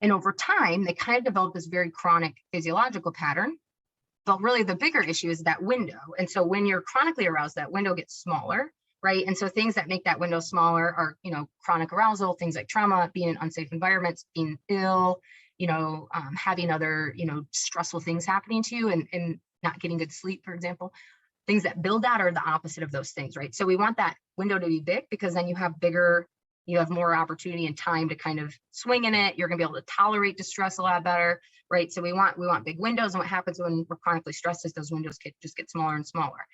And over time, they kind of develop this very chronic physiological pattern. But really the bigger issue is that window. And so when you're chronically aroused, that window gets smaller, right? And so things that make that window smaller are, chronic arousal, things like trauma, being in unsafe environments, being ill, having other, stressful things happening to you and not getting good sleep, for example. Things that build that are the opposite of those things, right? So we want that window to be big because then you have more opportunity and time to kind of swing in it. You're going to be able to tolerate distress a lot better, right? So we want big windows. And what happens when we're chronically stressed is those windows just get smaller and smaller.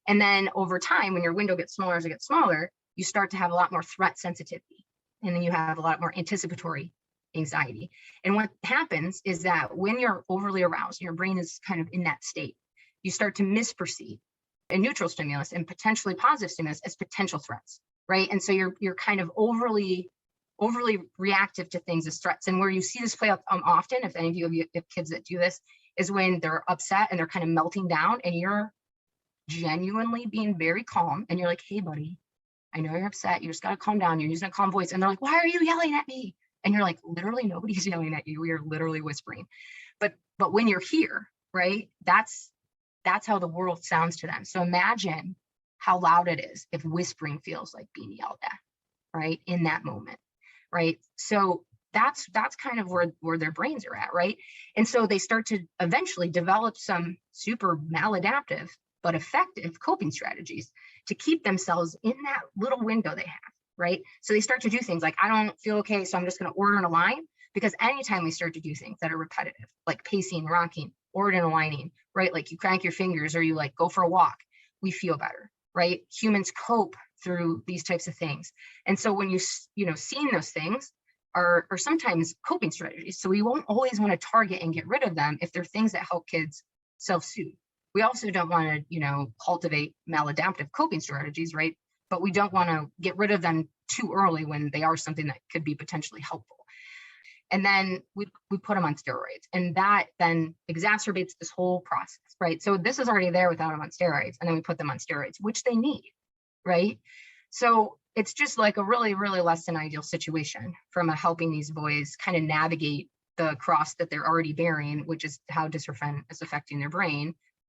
And then over time, when your window gets smaller as it gets smaller, you start to have a lot more threat sensitivity. And then you have a lot more anticipatory anxiety. And what happens is that when you're overly aroused, your brain is kind of in that state, you start to misperceive a neutral stimulus and potentially positive stimulus as potential threats, right? And so you're kind of overly reactive to things as threats. And where you see this play out often, if any of you have kids that do this, is when they're upset and they're kind of melting down and you're genuinely being very calm and you're like, hey buddy, I know you're upset, you just got to calm down, you're using a calm voice. And they're like, why are you yelling at me? And you're like, literally nobody's yelling at you, we are literally whispering. But when you're here, right, that's how the world sounds to them. So imagine how loud it is if whispering feels like being yelled at, right, in that moment, right? So that's kind of where their brains are at, right? And so they start to eventually develop some super maladaptive but effective coping strategies to keep themselves in that little window they have, right? So they start to do things like, I don't feel okay, so I'm just going to order in a line. Because anytime we start to do things that are repetitive, like pacing, rocking, ordering and aligning, right? Like you crank your fingers or you like go for a walk, we feel better, right? Humans cope through these types of things. And so when seeing those things are sometimes coping strategies. So we won't always want to target and get rid of them if they're things that help kids self-soothe. We also don't want to, cultivate maladaptive coping strategies, right? But we don't want to get rid of them too early when they are something that could be potentially helpful. And then we put them on steroids, and that then exacerbates this whole process, right? So this is already there without them on steroids, and then we put them on steroids, which they need, right? So it's just like a really, really less than ideal situation from helping these boys kind of navigate the cross that they're already bearing, which is how dystrophin is affecting their brain,